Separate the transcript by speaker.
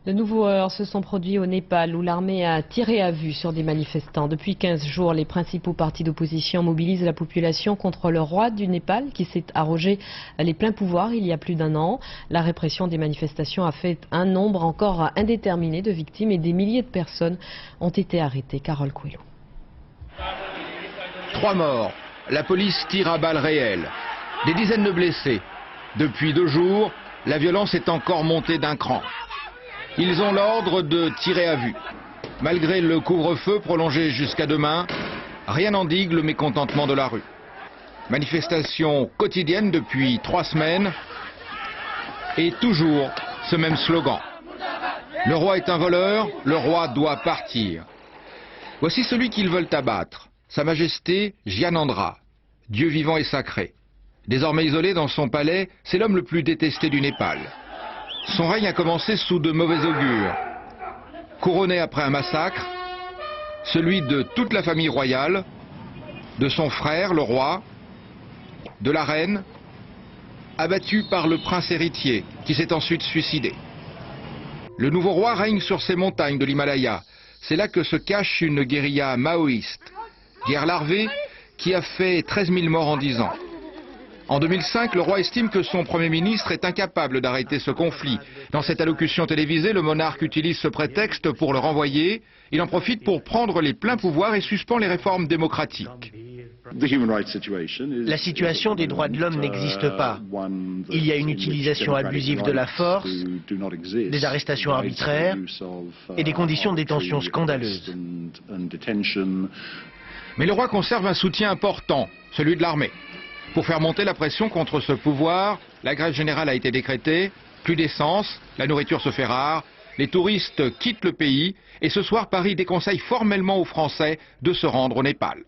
Speaker 1: De nouveaux heurts se sont produits au Népal où l'armée a tiré à vue sur des manifestants. Depuis 15 jours, les principaux partis d'opposition mobilisent la population contre le roi du Népal qui s'est arrogé les pleins pouvoirs il y a plus d'un an. La répression des manifestations a fait un nombre encore indéterminé de victimes et des milliers de personnes ont été arrêtées. Carole Coelho.
Speaker 2: 3 morts. La police tire à balles réelles. Des dizaines de blessés. Depuis 2 jours, la violence est encore montée d'un cran. Ils ont l'ordre de tirer à vue. Malgré le couvre-feu prolongé jusqu'à demain, rien n'endigue le mécontentement de la rue. Manifestation quotidienne depuis 3 semaines et toujours ce même slogan. Le roi est un voleur, le roi doit partir. Voici celui qu'ils veulent abattre, Sa Majesté Gyanendra, Dieu vivant et sacré. Désormais isolé dans son palais, c'est l'homme le plus détesté du Népal. Son règne a commencé sous de mauvais augure. Couronné après un massacre, celui de toute la famille royale, de son frère, le roi, de la reine, abattu par le prince héritier, qui s'est ensuite suicidé. Le nouveau roi règne sur ces montagnes de l'Himalaya. C'est là que se cache une guérilla maoïste, guerre larvée qui a fait 13 000 morts en 10 ans. En 2005, le roi estime que son Premier ministre est incapable d'arrêter ce conflit. Dans cette allocution télévisée, le monarque utilise ce prétexte pour le renvoyer. Il en profite pour prendre les pleins pouvoirs et suspend les réformes démocratiques.
Speaker 3: La situation des droits de l'homme n'existe pas. Il y a une utilisation abusive de la force, des arrestations arbitraires et des conditions de détention scandaleuses.
Speaker 2: Mais le roi conserve un soutien important, celui de l'armée. Pour faire monter la pression contre ce pouvoir, la grève générale a été décrétée, plus d'essence, la nourriture se fait rare, les touristes quittent le pays et ce soir Paris déconseille formellement aux Français de se rendre au Népal.